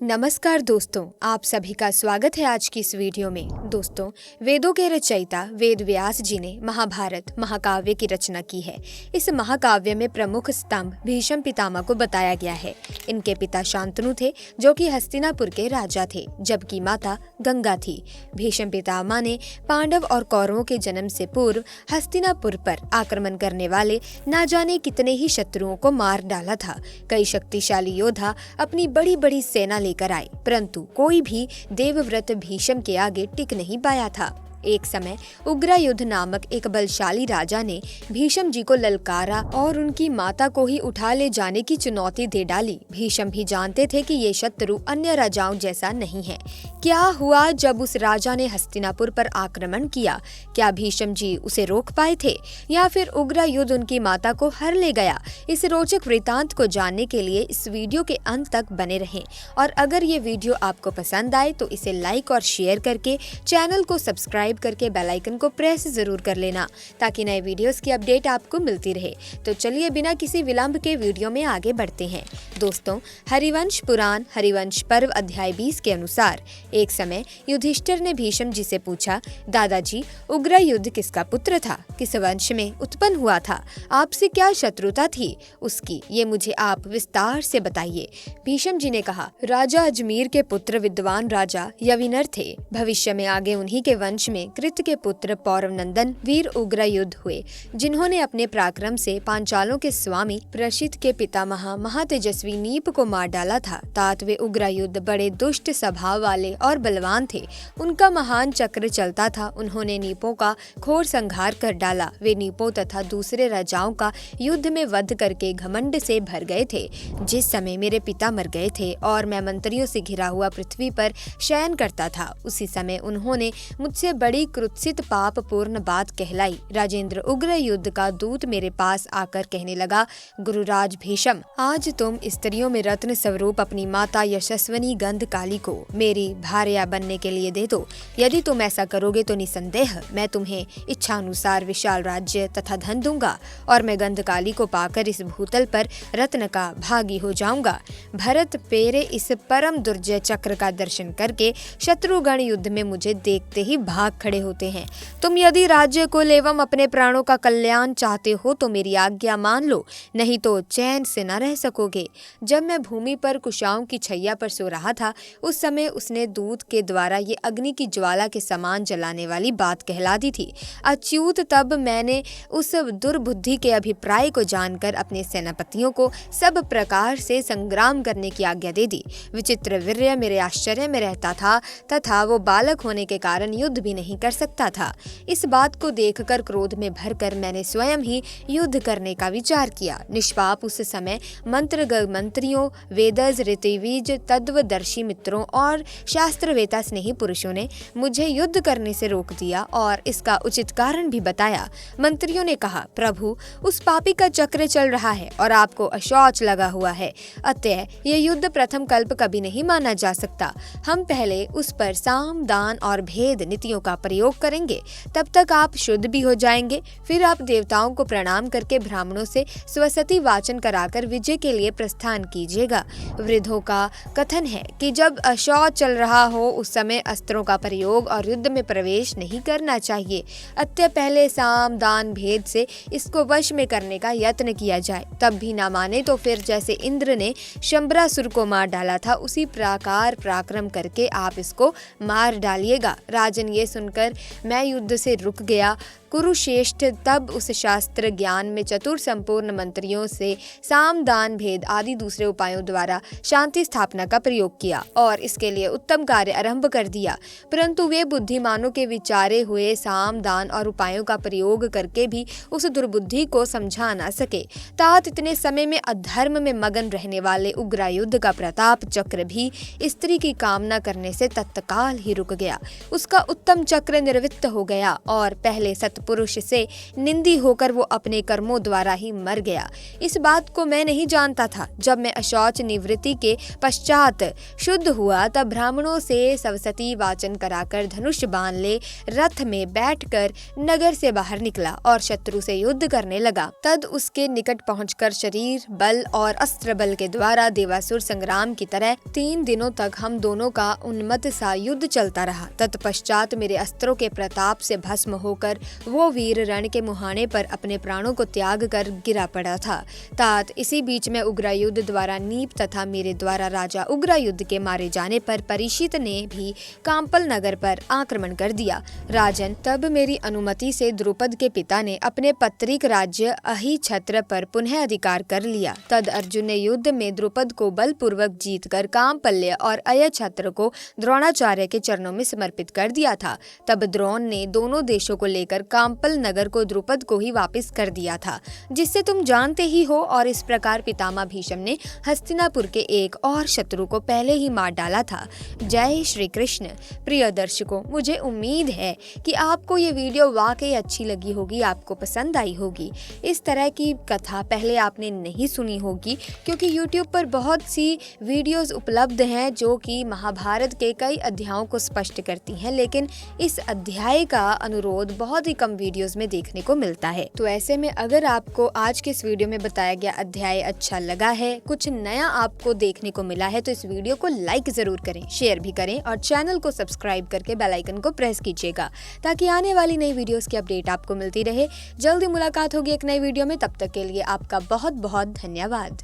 नमस्कार दोस्तों, आप सभी का स्वागत है आज की इस वीडियो में। दोस्तों, वेदों के रचयिता वेद व्यास जी ने महाभारत महाकाव्य की रचना की है। इस महाकाव्य में प्रमुख स्तंभ भीष्म पितामह को बताया गया है। इनके पिता शांतनु थे, जो कि हस्तिनापुर के राजा थे, जबकि माता गंगा थी। भीष्म पितामह ने पांडव और कौरवों के जन्म से पूर्व हस्तिनापुर पर आक्रमण करने वाले न जाने कितने ही शत्रुओं को मार डाला था। कई शक्तिशाली योद्धा अपनी बड़ी बड़ी सेना लेकर आए, परंतु कोई भी देवव्रत भीष्म के आगे टिक नहीं पाया था। एक समय उग्रयुद्ध नामक एक बलशाली राजा ने भीष्म जी को ललकारा और उनकी माता को ही उठा ले जाने की चुनौती दे डाली। भीष्म भी जानते थे कि ये शत्रु अन्य राजाओं जैसा नहीं है। क्या हुआ जब उस राजा ने हस्तिनापुर पर आक्रमण किया? क्या भीष्म जी उसे रोक पाए थे या फिर उग्रयुद्ध उनकी माता को हर ले गया? इस रोचक वृतांत को जानने के लिए इस वीडियो के अंत तक बने रहें और अगर ये वीडियो आपको पसंद आए तो इसे लाइक और शेयर करके चैनल को सब्सक्राइब करके बेल आइकन को प्रेस जरूर कर लेना, ताकि नए वीडियोस की अपडेट आपको मिलती रहे। तो चलिए बिना किसी विलंब के वीडियो में आगे बढ़ते हैं। दोस्तों, हरिवंश पुराण हरिवंश पर्व अध्याय 20 के अनुसार एक समय युधिष्ठिर ने भीष्म जी से पूछा, दादाजी, उग्रयुद्ध किसका पुत्र था? किस वंश में उत्पन्न हुआ था? आपसे क्या शत्रुता थी उसकी? ये मुझे आप विस्तार से बताइए। भीष्म जी ने कहा, राजा अजमीर के पुत्र विद्वान राजा यविनर थे। भविष्य में आगे उन्हीं के वंश में कृत के पुत्र पौरव नंदन वीर उग्रयुद्ध हुए, जिन्होंने अपने पराक्रम से पांचालों के स्वामी प्रसिद्ध के पितामह महातेजस्वी नीप को मार डाला था। तात वे उग्रयुद्ध बड़े दुष्ट स्वभाव वाले और बलवान थे। उनका महान चक्र चलता था। उन्होंने नीपों का घोर संहार कर डाला। वे नीपों तथा दूसरे राजाओं का युद्ध में वध करके घमंड से भर गए थे। जिस समय मेरे पिता मर गए थे और मैं मंत्रियों से घिरा हुआ पृथ्वी पर शयन करता था, उसी समय उन्होंने मुझसे बड़ी क्रुत्सित पाप पूर्ण बात कहलाई। राजेंद्र उग्रयुद्ध का दूत मेरे पास आकर कहने लगा, गुरुराज भीष्म, आज तुम स्त्रियों में रत्न स्वरूप अपनी माता यशस्विनी गंधकाली को मेरी भार्या बनने के लिए दे दो। यदि तुम ऐसा करोगे तो निसंदेह मैं तुम्हें इच्छानुसार विशाल राज्य तथा धन दूंगा और मैं गंधकाली को पाकर इस भूतल पर रत्न का भागी हो जाऊंगा। भरत पेरे इस परम दुर्जय चक्र का दर्शन करके शत्रुगण युद्ध में मुझे देखते ही भाग खड़े होते हैं। तुम यदि राज्य कुल एवं अपने प्राणों का कल्याण चाहते हो तो मेरी आज्ञा मान लो, नहीं तो चैन से न रह सकोगे। जब मैं भूमि पर कुशाओं की छैया पर सो रहा था, उस समय उसने दूत के द्वारा ये अग्नि की ज्वाला के समान जलाने वाली बात कहला दी थी। अच्युत, तब मैंने उस दुर्बुद्धि के अभिप्राय को जानकर अपने सेनापतियों को सब प्रकार से संग्राम करने की आज्ञा दे दी। विचित्र वीर्य मेरे आश्चर्य में रहता था तथा वो बालक होने के कारण युद्ध भी नहीं कर सकता था। इस बात को देखकर क्रोध में भरकर मैंने स्वयं ही युद्ध करने का विचार किया। निष्पाप उस समय मंत्रियों, वेदज, ऋतिविज, तत्वदर्शी मित्रों और शास्त्रवेता स्नेही पुरुषों ने मुझे युद्ध करने से रोक दिया और इसका उचित कारण भी बताया। मंत्रियों ने कहा, प्रभु, उस पापी का चक्र चल रहा है और आपको अशौच लगा हुआ है, अतः ये युद्ध प्रथम कल्प कभी नहीं माना जा सकता। हम पहले उस पर साम, दान और भेद नीतियों का प्रयोग करेंगे, तब तक आप शुद्ध भी हो जाएंगे। फिर आप देवताओं को प्रणाम करके ब्राह्मणों से स्वसती वाचन कराकर विजय के लिए प्रस्थान कीजिएगा। वृद्धों का कथन है कि जब अशौच चल रहा हो उस समय अस्त्रों का प्रयोग और युद्ध में प्रवेश नहीं करना चाहिए। अतः पहले साम, दान, भेद से इसको वश में करने का यत्न किया जाए। तब भी ना माने तो फिर जैसे इंद्र ने शंबरासुर को मार डाला था, उसी प्रकार पराक्रम करके आप इसको मार डालिएगा। राजन, ये सुनकर मैं युद्ध से रुक गया। कुरुश्रेष्ठ तब उस शास्त्र ज्ञान में चतुर संपूर्ण मंत्रियों से साम, दान, भेद आदि दूसरे उपायों द्वारा शांति स्थापना का प्रयोग किया और इसके लिए उत्तम कार्य आरंभ कर दिया। परंतु वे बुद्धिमानों के विचारे हुए साम, दान और उपायों का प्रयोग करके भी उस दुर्बुद्धि को समझा न सके। तात इतने समय में अधर्म में मगन रहने वाले उग्रयुद्ध का प्रताप चक्र भी स्त्री की कामना करने से तत्काल ही रुक गया। उसका उत्तम चक्र निर्वृत्त हो गया और पहले सत्पुरुष से निंदी होकर वो अपने कर्मों द्वारा ही मर गया। इस बात को मैं नहीं जानता था। जब मैं अशौच निवृत्ति के पश्चात शुद्ध हुआ तब ब्राह्मणों से सरस्वती वाचन कराकर धनुष बाण ले रथ में बैठकर नगर से बाहर निकला और शत्रु से युद्ध करने लगा। तद उसके निकट पहुंचकर शरीर बल और अस्त्र बल के द्वारा देवासुर संग्राम की तरह 3 दिनों तक हम दोनों का उन्मत्त सा युद्ध चलता रहा। तत्पश्चात मेरे अस्त्रों के प्रताप से भस्म होकर वो वीर रण के मुहाने पर अपने प्राणों को त्याग कर गिरा पड़ा था। तात इसी बीच में उग्रयुद्ध द्वारा नीप तथा मेरे द्वारा राजा उग्रयुद्ध के मारे जाने पर परीक्षित ने भी काम्पल नगर पर आक्रमण कर दिया। राजन, तब मेरी अनुमति से द्रुपद के पिता ने अपने पत्रिक राज्य अहिछत्र पर पुनः अधिकार कर लिया। तद अर्जुन ने युद्ध में द्रुपद को बलपूर्वक जीतकर कामपल्य और अयछत्र को द्रोणाचार्य के चरणों में समर्पित कर दिया था। तब द्रोण ने दोनों देशों को लेकर काम्पल नगर को द्रुपद को ही वापस कर दिया था, जिससे तुम जानते ही हो। और इस प्रकार पितामह भीष्म ने हस्तिनापुर के एक और शत्रु को पहले ही मार डाला था। जय श्री कृष्ण। प्रिय दर्शकों, मुझे उम्मीद है कि आपको ये वीडियो वाकई अच्छी लगी होगी, आपको पसंद आई होगी। इस तरह की कथा पहले आपने नहीं सुनी होगी, क्योंकि YouTube पर बहुत सी वीडियोस उपलब्ध हैं जो कि महाभारत के कई अध्यायों को स्पष्ट करती हैं, लेकिन इस अध्याय का अनुरोध बहुत ही कम वीडियोस में देखने को मिलता है। तो ऐसे में अगर आपको आज के इस वीडियो में बताया गया अध्याय अच्छा लगा है, कुछ नया आपको देखने को मिला है, तो इस वीडियो को लाइक जरूर करें, शेयर भी करें और चैनल को सब्सक्राइब करके बेल आइकन को प्रेस कीजिएगा, ताकि आने वाली नई वीडियोस की अपडेट आपको मिलती रहे। जल्दी मुलाकात होगी एक नई वीडियो में, तब तक के लिए आपका बहुत बहुत धन्यवाद।